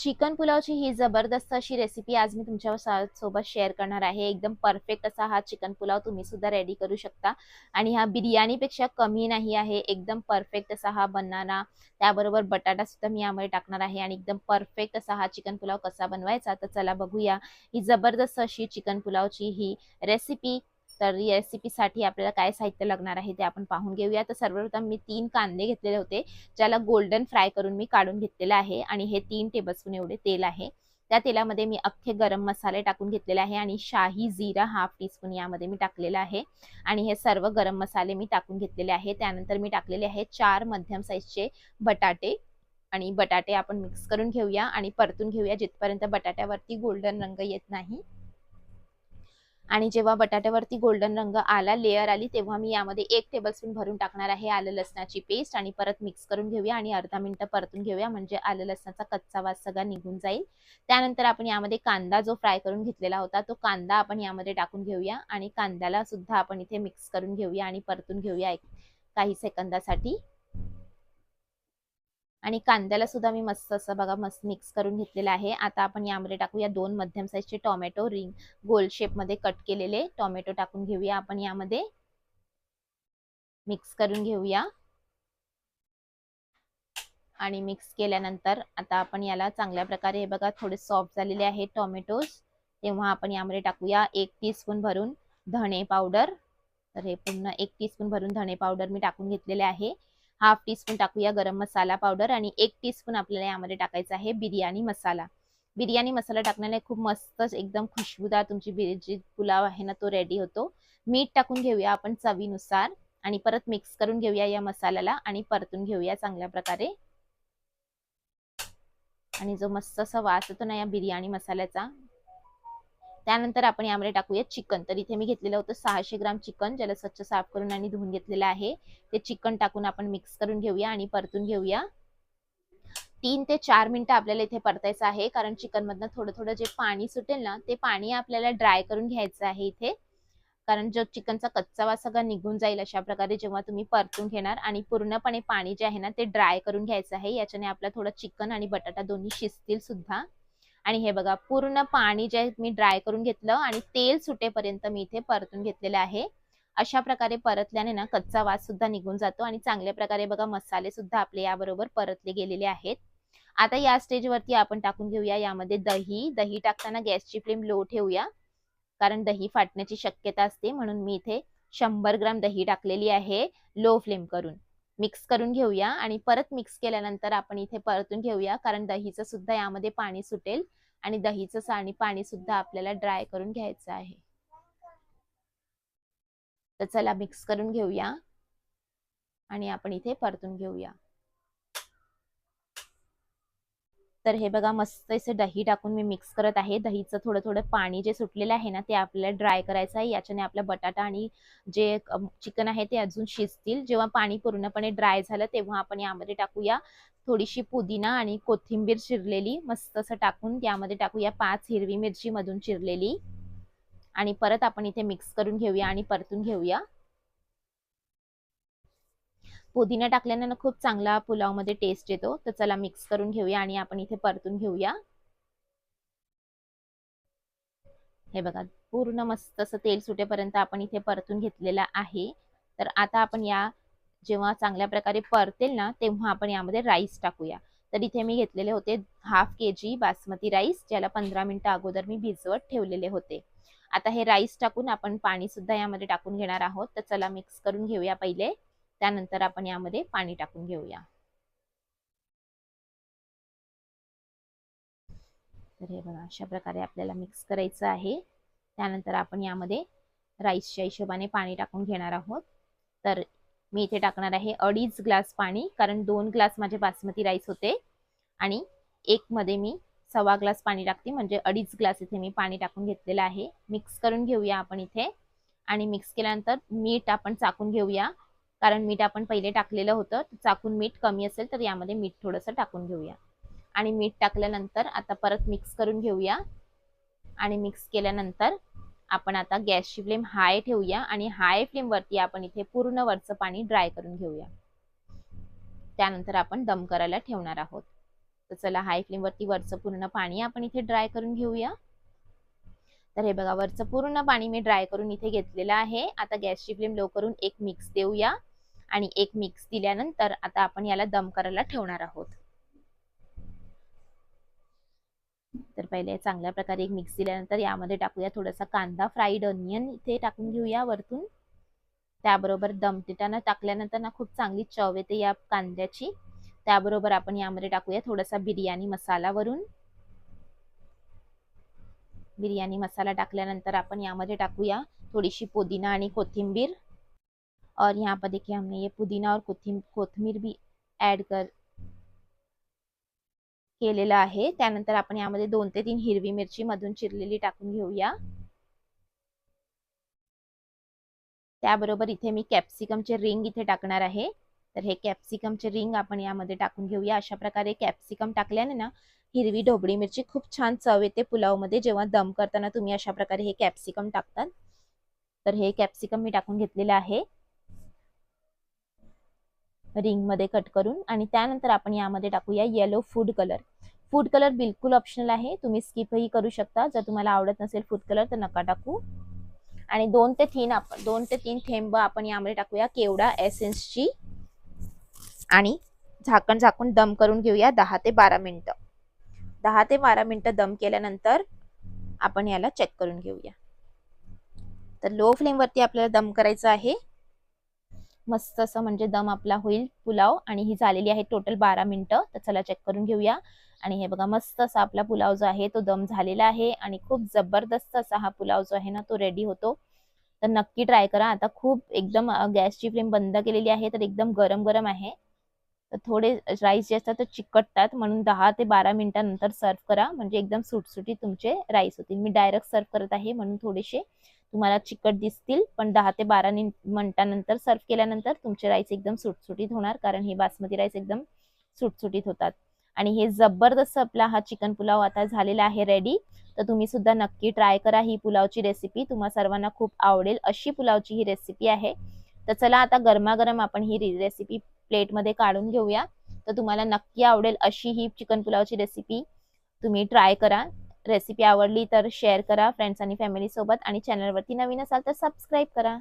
Chicken पुलावची ही जबरदस्त अशी recipe आज मी तुमच्या सोबत शेअर करणार आहे। एकदम परफेक्ट असा हा चिकन पुलाव तुम्ही सुद्धा रेडी करू शकता आणि हा बिर्याणीपेक्षा कमी नाही आहे। एकदम परफेक्ट असा हा बनाना, त्याबरोबर बटाटा सुद्धा मी यामध्ये टाकणार आहे आणि एकदम परफेक्ट असा हा चिकन पुलाव कसा बनवायचा तर चला बघूया ही जबरदस्त अशी चिकन पुलावची ही रेसिपी। तर या रेसिपीसाठी आपल्याला काय साहित्य लागणार आहे ते आपण पाहून घेऊया। तर सर्वप्रथम मी 3 कांदे घेतलेले होते, ज्याला गोल्डन फ्राय करून मी काढून घेतलेला आहे आणि हे 3 टेबलस्पून एवढे तेल आहे। त्या तेलामध्ये मी अख्खे गरम मसाले टाकून घेतलेले आहे आणि शाही जीरा हाफ टीस्पून यामध्ये मी टाकलेला आहे आणि हे सर्व गरम मसाले मी टाकून घेतलेले आहे। त्यानंतर मी टाकलेले आहे 4 मध्यम साईजचे बटाटे आणि बटाटे आपण मिक्स करून घेऊया आणि परतून घेऊया जिथपर्यंत बटाट्यावरती गोल्डन रंग येत नाही। आणि जेव्हा बटाट्यावरती गोल्डन रंग आला, लेयर आली, तेव्हा मी यामध्ये 1 टेबलस्पून भरून टाकणार आहे आलं लसणाची पेस्ट आणि परत मिक्स करून घेऊया आणि अर्धा मिनिट परतून घेऊया, म्हणजे आलं लसणाचा कच्चा वास सगळा निघून जाईल। त्यानंतर आपण यामध्ये कांदा जो फ्राय करून घेतलेला होता तो कांदा आपण यामध्ये टाकून घेऊया आणि कांद्याला सुद्धा आपण इथे मिक्स करून घेऊया आणि परतून घेऊया काही सेकंदासाठी। आणि कांद्याला सुद्धा मी मस्त असं बघा मस्त मिक्स करून घेतलेलं आहे। आता आपण यामध्ये टाकूया 2 मध्यम साईजचे टोमॅटो, रिंग गोल शेप मध्ये कट केलेले टोमॅटो टाकून घेऊया आपण यामध्ये, मिक्स करून घेऊया आणि मिक्स केल्यानंतर आता आपण याला चांगल्या प्रकारे हे बघा थोडे सॉफ्ट झालेले आहेत टोमॅटोज, तेव्हा आपण यामध्ये टाकूया 1 टीस्पून भरून धणे पावडर। तर हे पुन्हा 1 टीस्पून भरून धणे पावडर मी टाकून घेतलेले आहे। हाफ टीस्पून टाकूया गरम मसाला पावडर आणि 1 टीस्पून आपल्याला यामध्ये टाकायचा आहे बिर्याणी मसाला। बिर्याणी मसाला टाकण्याने खूप मस्त एकदम खुशबूदार तुमची जी पुलाव आहे ना तो रेडी होतो। मीठ टाकून घेऊया आपण चवीनुसार आणि परत मिक्स करून घेऊया या मसाल्याला आणि परतून घेऊया चांगल्या प्रकारे। आणि जो मस्त असा वास येतो ना या बिर्याणी मसाल्याचा, त्यानंतर आपण यामध्ये टाकूया चिकन। तर इथे मी घेतलेलं होतं 600 ग्राम चिकन, ज्याला स्वच्छ साफ करून आणि धुवून घेतलेलं आहे। ते चिकन टाकून आपण मिक्स करून घेऊया आणि परतून घेऊया। 3 ते 4 मिनिटं आपल्याला इथे परतायचं आहे, कारण चिकन मधनं थोडं थोडं जे पाणी सुटेल ना ते पाणी आपल्याला ड्राय करून घ्यायचं आहे इथे, कारण जो चिकनचा कच्चा वास सगळा निघून जाईल अशा प्रकारे जेव्हा तुम्ही परतून घेणार आणि पूर्णपणे पाणी जे आहे ना ते ड्राय करून घ्यायचं आहे। याच्याने आपला थोडं चिकन आणि बटाटा दोन्ही शिजतील सुद्धा। आणि हे बघा पूर्ण पाणी जे मी ड्राय करून घेतलं आणि तेल सुटेपर्यंत मी इथे परतून घेतलेलं आहे। अशा प्रकारे परतल्याने ना कच्चा वास सुद्धा निघून जातो आणि चांगल्या प्रकारे बघा मसाले सुद्धा आपले याबरोबर परतले गेलेले आहेत। आता या स्टेजवरती आपण टाकून घेऊया यामध्ये दही। दही टाकताना गॅसची फ्लेम लो ठेवूया, कारण दही फाटण्याची शक्यता असते, म्हणून मी इथे 100 ग्राम दही टाकलेली आहे लो फ्लेम करून। मिक्स करून घेऊया आणि परत मिक्स केल्यानंतर आपण इथे परतून घेऊया, कारण दहीचं सुद्धा यामध्ये पाणी सुटेल आणि दहीचं पाणी सुद्धा आपल्याला ड्राय करून घ्यायचं आहे। तर चला मिक्स करून घेऊया आणि आपण इथे परतून घेऊया। तर हे बघा मस्त असे दही टाकून मी मिक्स करत आहे। दहीचं थोडं थोडं पाणी जे सुटलेलं आहे ना ते आपल्याला ड्राय करायचं आहे, याच्याने आपला बटाटा आणि जे चिकन आहे ते अजून शिजतील। जेव्हा पाणी पूर्णपणे ड्राय झालं तेव्हा आपण यामध्ये टाकूया थोडीशी पुदिना आणि कोथिंबीर चिरलेली मस्त असं टाकून यामध्ये टाकूया 5 हिरवी मिरची मधून चिरलेली आणि परत आपण इथे मिक्स करून घेऊया आणि परतून घेऊया। पुदिना टाकल्याने खूप चांगला पुलाव मध्ये टेस्ट येतो। तर चला मिक्स करून घेऊया आणि आपण इथे परतून घेऊया। हे बघा पूर्ण मस्त असं तेल सुटेपर्यंत आपण इथे परतून घेतलेला आहे। तर आता आपण या जेव्हा चांगल्या प्रकारे परतेल ना तेव्हा आपण यामध्ये राईस टाकूया। तर इथे मी घेतलेले होते हाफ केजी बासमती राईस, ज्याला 15 मिनिटं अगोदर मी भिजवत ठेवलेले होते। आता हे राईस टाकून आपण पाणी सुद्धा यामध्ये टाकून घेणार आहोत। तर चला मिक्स करून घेऊया पहिले, त्यानंतर आपण यामध्ये पाणी टाकून घेऊया। तर हे बघा अशा प्रकारे आपल्याला मिक्स करायचं आहे। त्यानंतर आपण यामध्ये राईसच्या हिशोबाने पाणी टाकून घेणार आहोत। तर मी इथे टाकणार आहे 2.5 ग्लास पाणी, कारण 2 ग्लास माझे बासमती राईस होते आणि 1 मध्ये मी 1.25 ग्लास पाणी टाकते, म्हणजे 2.5 ग्लास इथे मी पाणी टाकून घेतलेलं आहे। मिक्स करून घेऊया आपण इथे आणि मिक्स केल्यानंतर मीठ आपण चाकून घेऊया, कारण मीठ आपण पहिले टाकलेलं होतं। चाकून मीठ कमी असेल तर यामध्ये मीठ थोडंसं टाकून घेऊया आणि मीठ टाकल्यानंतर आता परत मिक्स करून घेऊया आणि मिक्स केल्यानंतर आपण आता गॅसची फ्लेम हाय ठेवूया आणि हाय फ्लेम वरती आपण इथे पूर्ण वरचं पाणी ड्राय करून घेऊया। त्यानंतर आपण दम करायला ठेवणार आहोत। तर चला हाय फ्लेम वरती वरचं पूर्ण पाणी आपण इथे ड्राय करून घेऊया। तर हे बघा वरचं पूर्ण पाणी मी ड्राय करून इथे घेतलेलं आहे। आता गॅसची फ्लेम लो करून एक मिक्स देऊया आणि एक मिक्स दिल्यानंतर आता आपण याला दम करायला ठेवणार आहोत। तर पहिले चांगल्या प्रकारे एक मिक्स दिल्यानंतर यामध्ये टाकूया थोडासा कांदा, फ्राईड ऑनियन इथे टाकून घेऊया वरतून। त्याबरोबर दम देताना टाकल्यानंतर ना खूप चांगली चव येते या कांद्याची। त्याबरोबर आपण यामध्ये टाकूया थोडासा बिर्याणी मसाला वरून। बिर्याणी मसाला टाकल्यानंतर आपण यामध्ये टाकूया थोडीशी पुदीना आणि कोथिंबीर। और यहाँ पर देखिए हमने ये पुदीना और कोथिंबीर भी ऐड केलेला आहे। त्यानंतर आपण यामध्ये 2 ते 3 हिरवी मिरची मधून चिरलेली टाकून घेऊया। त्याबरोबर इथे मी कॅप्सिकमचे रिंग इथे टाकणार आहे। तर हे कॅप्सिकमचे रिंग आपण यामध्ये टाकून घेऊया। अशा प्रकारे कॅप्सिकम टाकल्याने ना हिरवी ढोबळी मिरची खूप छान चव येते पुलावमध्ये। जेव्हा दम करताना तुम्ही अशा प्रकारे हे कॅप्सिकम टाकतात। तर हे कॅप्सिकम मी टाकून घेतलेलं आहे रिंग मध्ये कट करून। आणि त्यानंतर आपण यामध्ये टाकूया yellow food colour. Food colour बिलकुल ऑप्शनल आहे, तुम्ही स्किपही करू शकता। जर तुम्हाला आवडत नसेल फूड कलर तर नका टाकू। आणि 2 ते 3 थेंब आपण यामध्ये टाकूया केवडा एसेन्सची आणि झाकून दम करून घेऊया 10 ते 12 मिनिटं। 10 ते 12 मिनिटं दम केल्यानंतर आपण याला चेक करून घेऊया। तर लो फ्लेम वरती आपल्याला दम करायचं आहे। मस्त असं म्हणजे दम आपला होईल पुलाव। आणि ही झालेली आहे टोटल 12 मिनिटं। तर चला चेक करून घेऊया। आणि हे बघा मस्त असा आपला पुलाव जो आहे तो दम झालेला आहे आणि खूप जबरदस्त असा हा पुलाव जो आहे ना तो रेडी होतो। तर नक्की ट्राय करा। आता खूप एकदम गॅसची फ्लेम बंद केलेली आहे, तर एकदम गरम गरम आहे। तर थोडे राईस जे असतात ते चिकटतात, म्हणून 10 ते 12 मिनिटांनंतर सर्व करा, म्हणजे एकदम सुटसुटीत तुमचे राईस होतील। मी डायरेक्ट सर्व करत आहे म्हणून थोडेसे तुम्हाला चिकट दिसतील, पण 10 ते 12 मिनिटांनंतर सर्व केल्यानंतर तुमचे राईस एकदम सुटसुटीत होणार, कारण हे बासमती राईस एकदम सुटसुटीत होतात। आणि हे जबरदस्त आपला हा चिकन पुलाव आता झालेला आहे रेडी। तर तुम्ही सुद्धा नक्की ट्राय करा ही पुलावची रेसिपी, तुम्हा सर्वांना खूप आवडेल अशी पुलावची ही रेसिपी आहे। तर चला आता गरमागरम आपण ही रेसिपी प्लेटमध्ये काढून घेऊया। तर तुम्हाला नक्की आवडेल अशी ही चिकन पुलावची रेसिपी तुम्ही ट्राय करा। रेसिपी आवडली तर शेअर करा फ्रेंड्स आणि फॅमिली सोबत, आणि चॅनलवरती नवीन असाल तर सबस्क्राईब करा।